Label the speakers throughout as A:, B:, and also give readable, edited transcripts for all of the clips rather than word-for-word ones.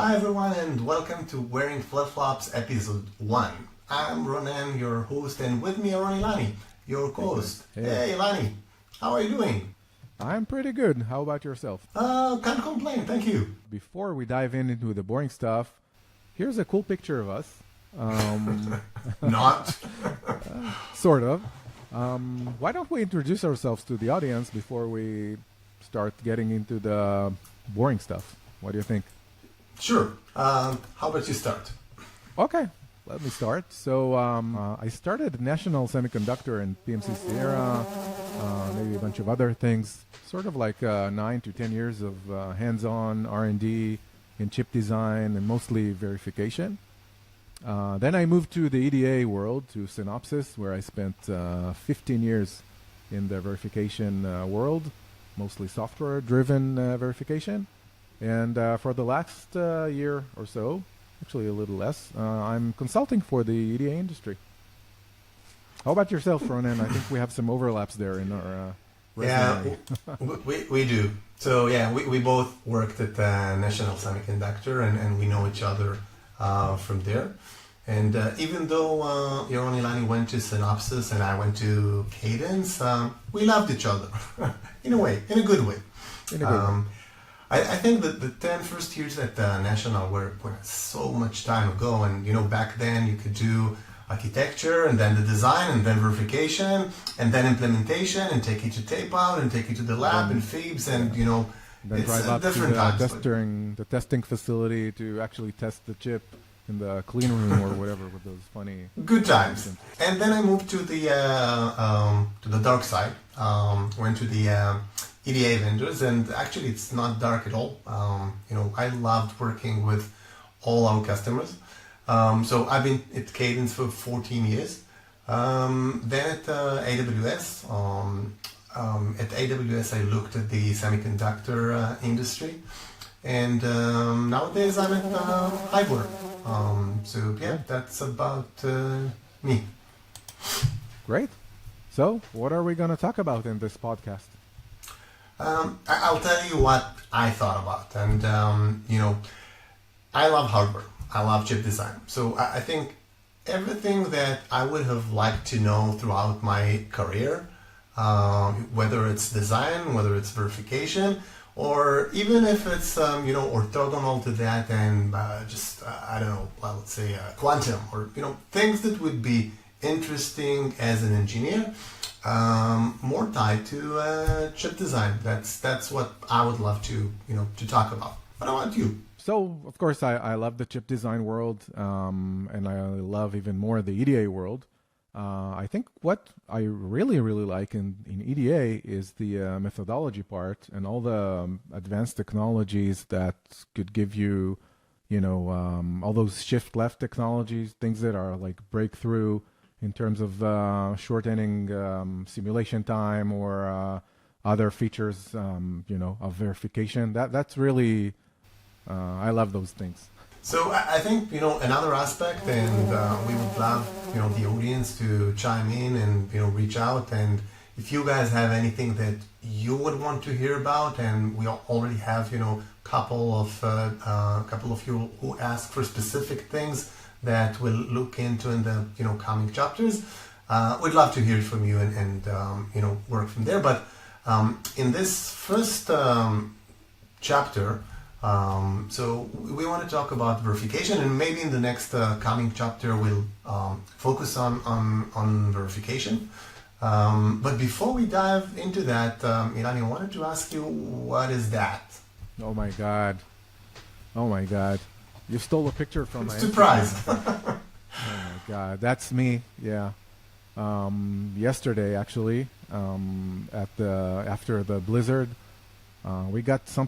A: Hi everyone and welcome to Wearing Flip-Flops episode 1. I'm Ronan, your host, and with me are Ilani, your co-host. Hey Ilani, how are you doing?
B: I'm pretty good. How about yourself?
A: Can't complain, thank you.
B: Before we dive into the boring stuff, here's a cool picture of us.
A: Not.
B: Sort of. Why don't we introduce ourselves to the audience before we start getting into the boring stuff? What do you think?
A: Sure. How about you start?
B: Okay, let me start. So I started National Semiconductor and PMC Sierra, maybe a bunch of other things, sort of like 9 to 10 years of hands-on R&D in chip design and mostly verification. Then I moved to the EDA world, to Synopsys, where I spent 15 years in the verification world, mostly software-driven verification. And for the last year or so, actually a little less, I'm consulting for the EDA industry. How about yourself, Ronan? I think we have some overlaps there in our resume.
A: Yeah, we do. So yeah, we both worked at National Semiconductor and we know each other from there. And even though Yaron Ilani went to Synopsys and I went to Cadence, we loved each other in a way, in a good way. I think that the 10 first years at National were so much time ago, and back then you could do architecture and then the design and then verification and then implementation and take it to tape out and take it to the lab and FEEBs and
B: then
A: it's
B: drive up
A: different
B: to
A: times.
B: the testing facility to actually test the chip in the clean room or whatever with those funny
A: good times. And then I moved to the dark side. Went to the EDA vendors, and actually it's not dark at all. I loved working with all our customers. So I've been at Cadence for 14 years. Then at AWS. At AWS I looked at the semiconductor industry, and nowadays I'm at Hyper. So yeah, that's about me.
B: Great. So, what are we going to talk about in this podcast?
A: I'll tell you what I thought about, and I love hardware. I love chip design. So I think everything that I would have liked to know throughout my career, whether it's design, whether it's verification, or even if it's orthogonal to that and I don't know, well, let's say quantum, or things that would be interesting as an engineer, more tied to chip design. That's what I would love to talk about. What about you?
B: So, of course, I love the chip design world, and I love even more the EDA world. I think what I really like in EDA is the methodology part and all the advanced technologies that could give you, all those shift left technologies, things that are like breakthrough in terms of shortening simulation time or other features, of verification. That's really, I love those things.
A: So I think, another aspect, and we would love, the audience to chime in and, reach out. And if you guys have anything that you would want to hear about, and we already have, couple of you who ask for specific things that we'll look into in the, coming chapters, we'd love to hear from you and work from there. But in this first chapter, so we want to talk about verification, and maybe in the next coming chapter we'll focus on verification. But before we dive into that, Ilani, I wanted to ask you, what is that?
B: Oh my God. You stole a picture from my
A: surprise.
B: Oh my God, that's me. Yeah. Yesterday, actually, after the blizzard, we got some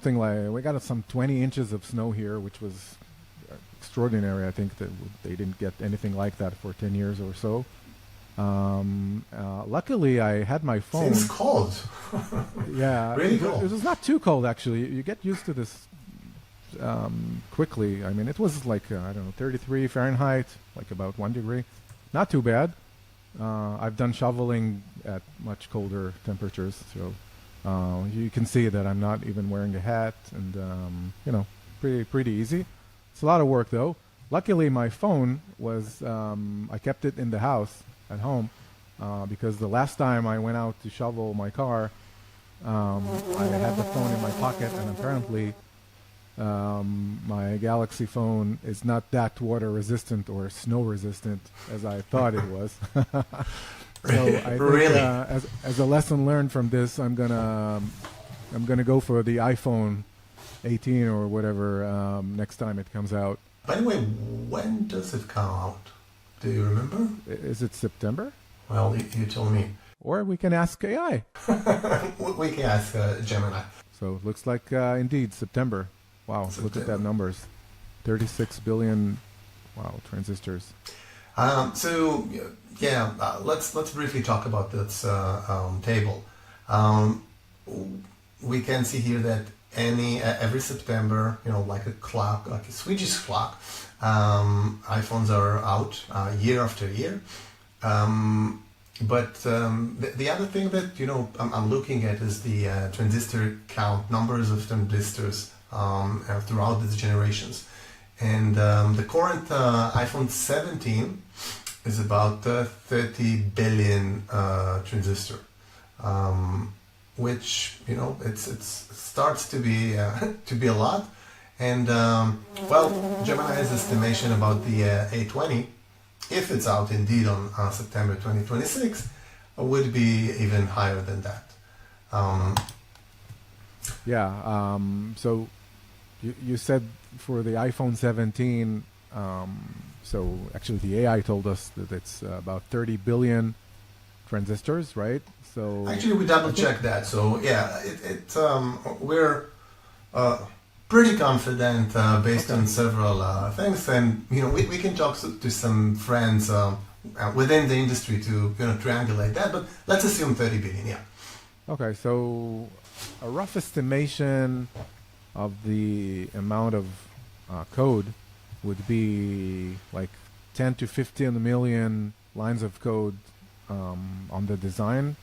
B: 20 inches of snow here, which was extraordinary. I think that they didn't get anything like that for 10 years or so. Luckily, I had my phone.
A: Seems cold.
B: Yeah,
A: really cold.
B: It was not too cold, actually. You get used to this quickly. I mean, it was like, 33 Fahrenheit, like about 1 degree. Not too bad. I've done shoveling at much colder temperatures, so you can see that I'm not even wearing a hat, and pretty easy. It's a lot of work though. Luckily, my phone was, I kept it in the house at home because the last time I went out to shovel my car, I had the phone in my pocket, and apparently my Galaxy phone is not that water resistant or snow resistant as I thought it was. So I think,
A: Really?
B: as a lesson learned from this, I'm gonna go for the iPhone 18 or whatever next time it comes out.
A: By the way, when does it come out? Do you remember?
B: Is it September?
A: Well, you told me.
B: Or we can ask AI.
A: We can ask Gemini.
B: So it looks like indeed September. Wow, look at that numbers. 36 billion, wow, transistors.
A: So yeah, let's briefly talk about this table. We can see here that every September, like a clock, like a Swedish clock, iPhones are out year after year. But the other thing that I'm looking at is the transistor count, numbers of transistors throughout these generations. And the current iPhone 17 is about 30 billion transistor, which it starts to be a lot. And well, Gemini has estimation about the A20, if it's out indeed on September 2026, would be even higher than that.
B: So you said for the iPhone 17, so actually the AI told us that it's about 30 billion transistors, right? So
A: actually we double checked that. So yeah, we're pretty confident based on several things, and we can talk to some friends within the industry to triangulate that. But let's assume 30 billion. Yeah.
B: Okay, so a rough estimation of the amount of code would be like 10 to 15 million lines of code on the design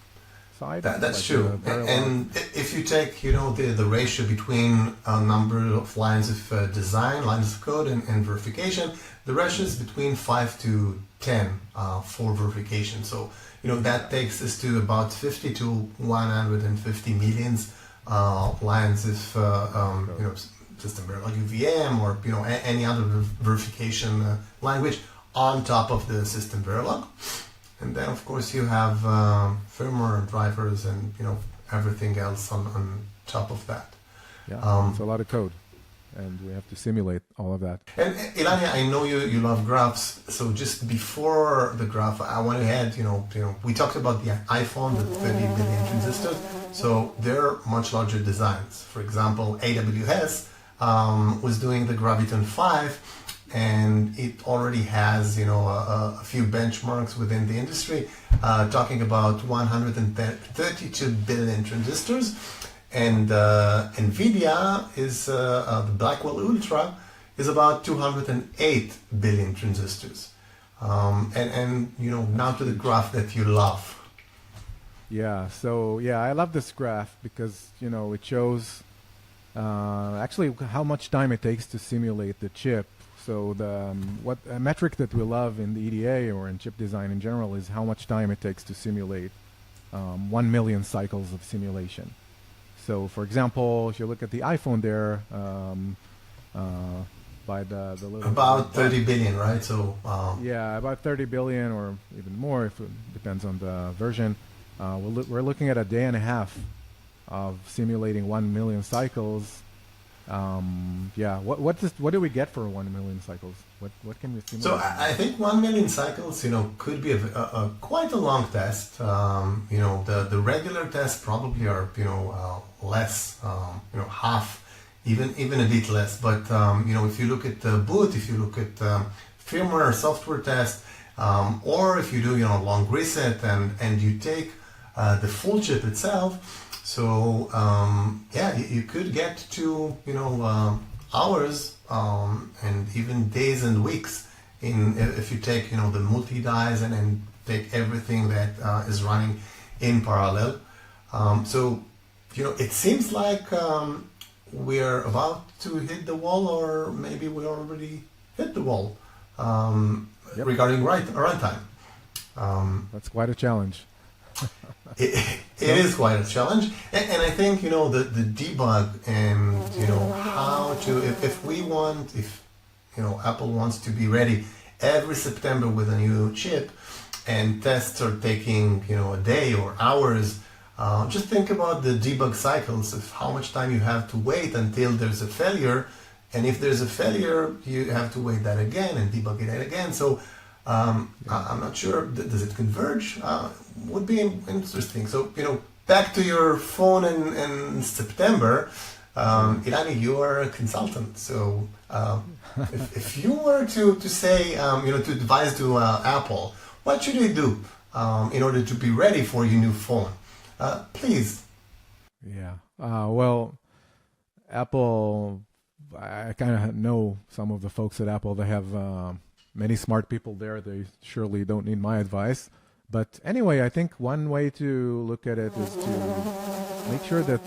B: side.
A: That's true. And if you take the ratio between a number of lines of design, lines of code, and verification, the ratio is between 5 to 10 for verification. So that takes us to about 50 to 150 millions lines of system like UVM or any other verification language on top of the system Verilog. And then of course you have firmware drivers and everything else on top of that.
B: Yeah, it's a lot of code, and we have to simulate all of that.
A: And Ilania, I know you love graphs, so just before the graph, I went ahead. We talked about the iPhone, the 30 billion transistors. So they're much larger designs. For example, AWS was doing the Graviton 5. And it already has, a few benchmarks within the industry, talking about 132 billion transistors. And NVIDIA is the Blackwell Ultra is about 208 billion transistors. And now to the graph that you love.
B: Yeah. So I love this graph because it shows actually how much time it takes to simulate the chip. So a metric that we love in the EDA or in chip design in general is how much time it takes to simulate 1 million cycles of simulation. So for example, if you look at the iPhone there, by the little...
A: About 30 billion, right? So
B: yeah, about 30 billion or even more, if it depends on the version. We're looking at a day and a half of simulating 1 million cycles. What do we get for 1 million cycles? What can we simulate?
A: So I think 1 million cycles, could be a quite a long test. The regular tests probably are less, half, even a bit less. But if you look at the boot, if you look at firmware, software test, or if you do long reset and you take the full chip itself. So you could get to hours and even days and weeks if you take the multi-dies and take everything that is running in parallel. So it seems like we're about to hit the wall, or maybe we already hit the wall regarding runtime.
B: That's quite a challenge.
A: It is quite a challenge, and I think the debug and how to if Apple wants to be ready every September with a new chip, and tests are taking a day or hours. Just think about the debug cycles of how much time you have to wait until there's a failure, and if there's a failure, you have to wait that again and debug it again. So I'm not sure. Does it converge? Would be interesting. So back to your phone in September. Ilani, you are a consultant. So if you were to say to advise to Apple, what should they do in order to be ready for your new phone? Please.
B: Yeah. Well, Apple, I kind of know some of the folks at Apple. They have many smart people there. They surely don't need my advice. But anyway, I think one way to look at it is to make sure that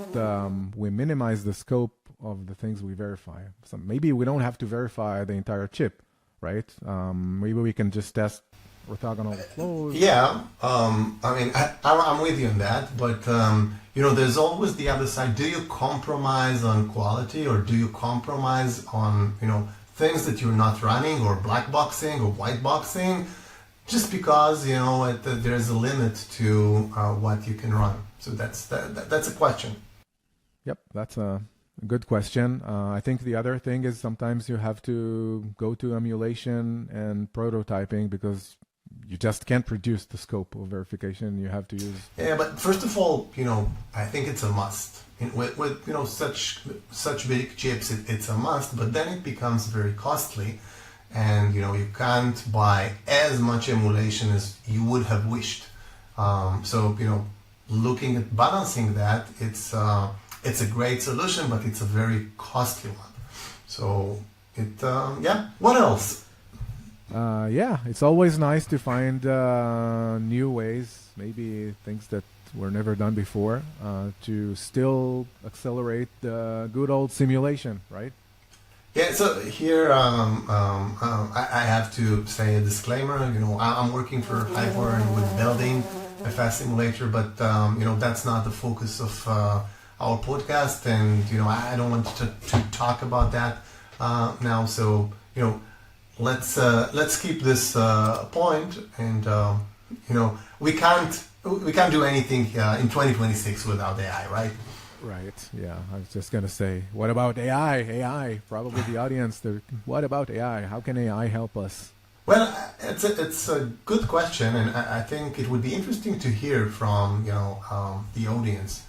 B: we minimize the scope of the things we verify. So maybe we don't have to verify the entire chip, right? Maybe we can just test orthogonal flows.
A: Yeah, I'm with you on that, but there's always the other side. Do you compromise on quality, or do you compromise on things that you're not running, or black boxing or white boxing, just because there's a limit to what you can run? So that's a question.
B: Yep, that's a good question. I think the other thing is sometimes you have to go to emulation and prototyping because you just can't reduce the scope of verification. You have to use.
A: Yeah, but first of all, I think it's a must. With such big chips, it's a must. But then it becomes very costly, and you can't buy as much emulation as you would have wished. So looking at balancing that, it's a great solution, but it's a very costly one. So What else?
B: It's always nice to find new ways, maybe things that were never done before, to still accelerate the good old simulation, right?
A: Yeah, so here I have to say a disclaimer. I'm working for Hyper and with building a fast simulator, but that's not the focus of our podcast, and I don't want to talk about that now. So let's keep this point, and we can't do anything in 2026 without AI, right?
B: Right. Yeah, I was just gonna say, what about AI? AI, probably the audience. What about AI? How can AI help us?
A: Well, it's a good question, and I think it would be interesting to hear from the audience.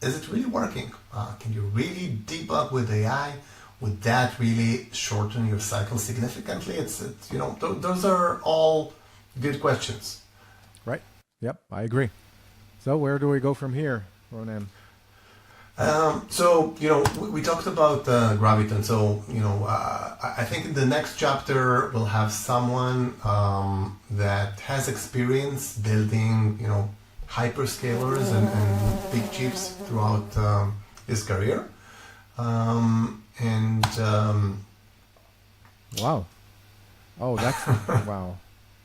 A: Is it really working? Can you really debug with AI? Would that really shorten your cycle significantly? Those are all good questions.
B: Right. Yep, I agree. So where do we go from here, Ronan?
A: We talked about Graviton. So I think in the next chapter we'll have someone that has experience building hyperscalers and big chips throughout his career.
B: Wow. Oh, that's wow.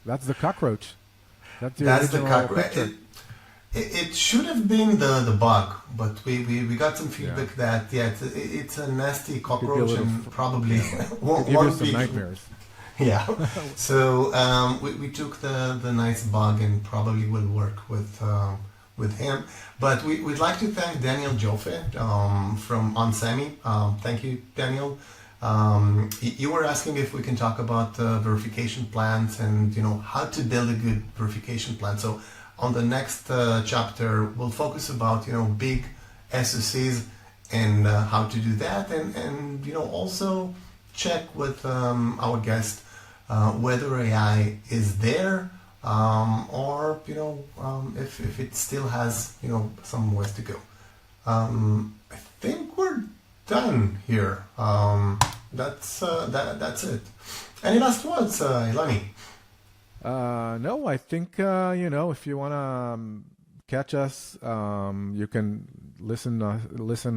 B: That's the cockroach.
A: That's the cockroach. It should have been the bug, but we got some feedback that it's a nasty cockroach and probably won't
B: give you some
A: be
B: nightmares.
A: Yeah. So we took the nice bug and probably will work with him. But we'd like to thank Daniel Joffe from OnSemi. Thank you, Daniel. You were asking if we can talk about verification plans and how to build a good verification plan. So on the next chapter, we'll focus about big SoCs and how to do that, and also check with our guest whether AI is there or if it still has some ways to go. I think we're done here. That's it. Any last words, Ilani?
B: No, I think if you want to catch us. You can listen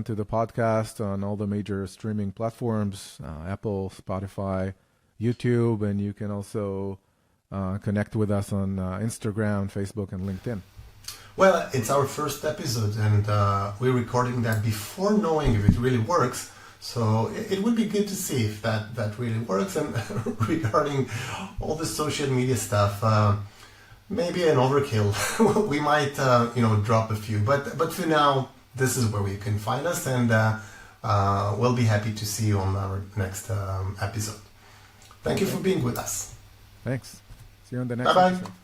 B: to the podcast on all the major streaming platforms, Apple, Spotify, YouTube, and you can also connect with us on Instagram, Facebook, and LinkedIn.
A: Well, it's our first episode, and we're recording that before knowing if it really works. So it would be good to see if that really works. And regarding all the social media stuff, maybe an overkill. We might, drop a few. But for now, this is where you can find us, and we'll be happy to see you on our next episode. Thank you for being with us.
B: Thanks. See you on the next
A: Bye-bye.
B: episode.